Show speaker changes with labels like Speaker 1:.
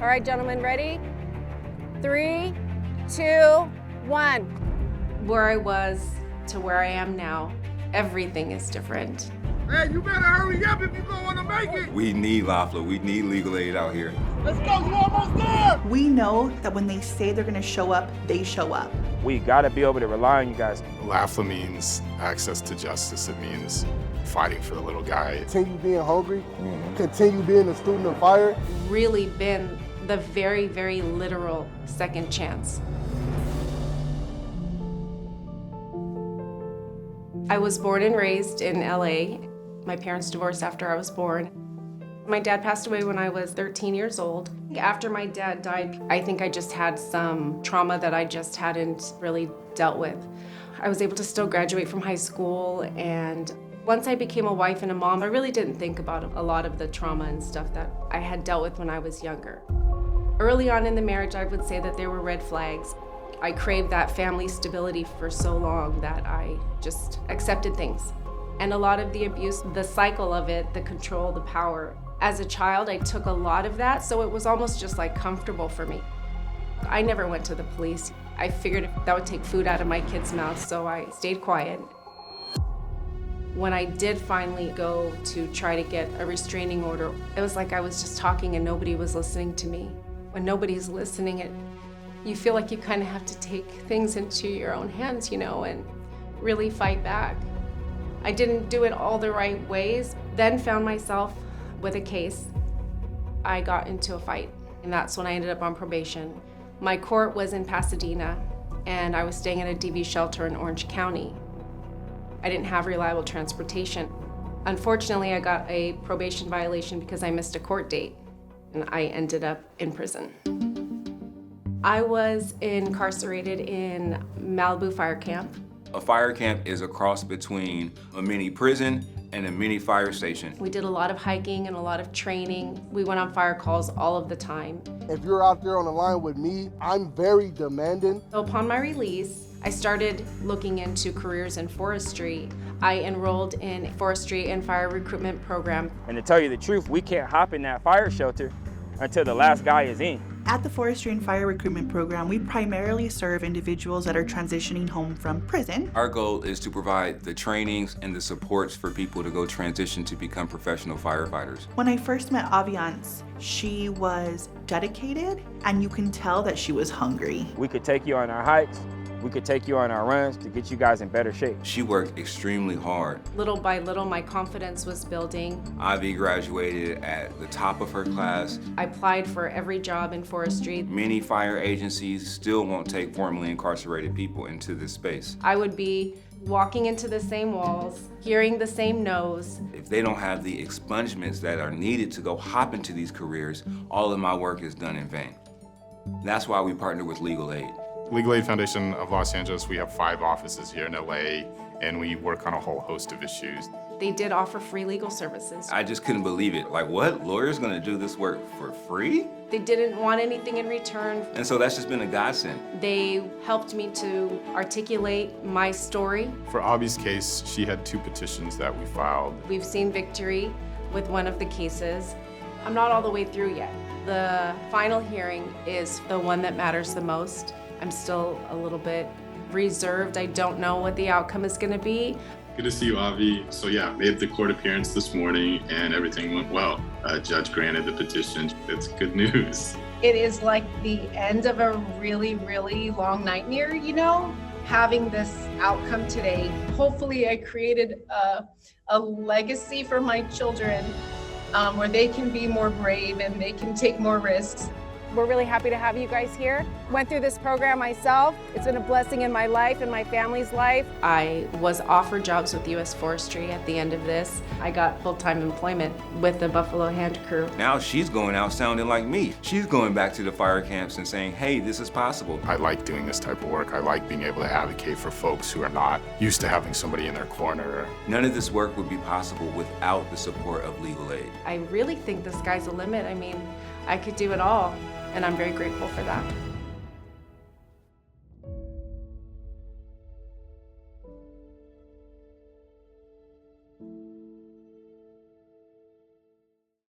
Speaker 1: All right, gentlemen, ready? 3, 2, 1.
Speaker 2: Where I was to where I am now, everything is different.
Speaker 3: Hey, you better hurry up if you don't want to make it.
Speaker 4: We need LAFLA. We need legal aid out here.
Speaker 3: Let's go, you almost there.
Speaker 5: We know that when they say they're gonna show up, they show up.
Speaker 6: We gotta be able to rely on you guys.
Speaker 7: LAFLA means access to justice. It means fighting for the little guy.
Speaker 8: Continue being hungry, continue being a student of fire.
Speaker 2: Really been the very, very literal second chance. I was born and raised in LA. My parents divorced after I was born. My dad passed away when I was 13 years old. After my dad died, I think I just had some trauma that I just hadn't really dealt with. I was able to still graduate from high school, and once I became a wife and a mom, I really didn't think about a lot of the trauma and stuff that I had dealt with when I was younger. Early on in the marriage, I would say that there were red flags. I craved that family stability for so long that I just accepted things. And a lot of the abuse, the cycle of it, the control, the power. As a child, I took a lot of that, so it was almost just like comfortable for me. I never went to the police. I figured that would take food out of my kids' mouths, so I stayed quiet. When I did finally go to try to get a restraining order, it was like I was just talking and nobody was listening to me. When nobody's listening, you feel like you kind of have to take things into your own hands, and really fight back. I didn't do it all the right ways, then found myself with a case. I got into a fight, and that's when I ended up on probation. My court was in Pasadena, and I was staying at a DV shelter in Orange County. I didn't have reliable transportation. Unfortunately, I got a probation violation because I missed a court date, and I ended up in prison. I was incarcerated in Malibu Fire Camp.
Speaker 4: A fire camp is a cross between a mini prison and a mini fire station.
Speaker 2: We did a lot of hiking and a lot of training. We went on fire calls all of the time.
Speaker 8: If you're out there on the line with me, I'm very demanding.
Speaker 2: So upon my release, I started looking into careers in forestry. I enrolled in forestry and fire recruitment program.
Speaker 6: And to tell you the truth, we can't hop in that fire shelter until the last guy is in.
Speaker 5: At the Forestry and Fire Recruitment Program, we primarily serve individuals that are transitioning home from prison.
Speaker 4: Our goal is to provide the trainings and the supports for people to go transition to become professional firefighters.
Speaker 5: When I first met Aviance, she was dedicated, and you can tell that she was hungry.
Speaker 6: We could take you on our hikes. We could take you on our runs to get you guys in better shape.
Speaker 4: She worked extremely hard.
Speaker 2: Little by little, my confidence was building.
Speaker 4: Ivy graduated at the top of her class.
Speaker 2: I applied for every job in forestry.
Speaker 4: Many fire agencies still won't take formerly incarcerated people into this space.
Speaker 2: I would be walking into the same walls, hearing the same no's.
Speaker 4: If they don't have the expungements that are needed to go hop into these careers, all of my work is done in vain. That's why we partner with Legal Aid.
Speaker 7: Legal Aid Foundation of Los Angeles, we have 5 offices here in LA, and we work on a whole host of issues.
Speaker 2: They did offer free legal services.
Speaker 4: I just couldn't believe it. Like, what? Lawyers gonna do this work for free?
Speaker 2: They didn't want anything in return.
Speaker 4: And so that's just been a godsend.
Speaker 2: They helped me to articulate my story.
Speaker 7: For Avi's case, she had 2 petitions that we filed.
Speaker 2: We've seen victory with one of the cases. I'm not all the way through yet. The final hearing is the one that matters the most. I'm still a little bit reserved. I don't know what the outcome is going to be.
Speaker 9: Good to see you, Avi. So yeah, made the court appearance this morning and everything went well. Judge granted the petition. It's good news.
Speaker 1: It is like the end of a really, really long nightmare, having this outcome today. Hopefully I created a legacy for my children where they can be more brave and they can take more risks. We're really happy to have you guys here. Went through this program myself. It's been a blessing in my life and my family's life.
Speaker 2: I was offered jobs with U.S. Forestry at the end of this. I got full-time employment with the Buffalo Hand Crew.
Speaker 4: Now she's going out sounding like me. She's going back to the fire camps and saying, hey, this is possible.
Speaker 7: I like doing this type of work. I like being able to advocate for folks who are not used to having somebody in their corner.
Speaker 4: None of this work would be possible without the support of Legal Aid.
Speaker 2: I really think the sky's the limit. I mean, I could do it all, and I'm very grateful for that.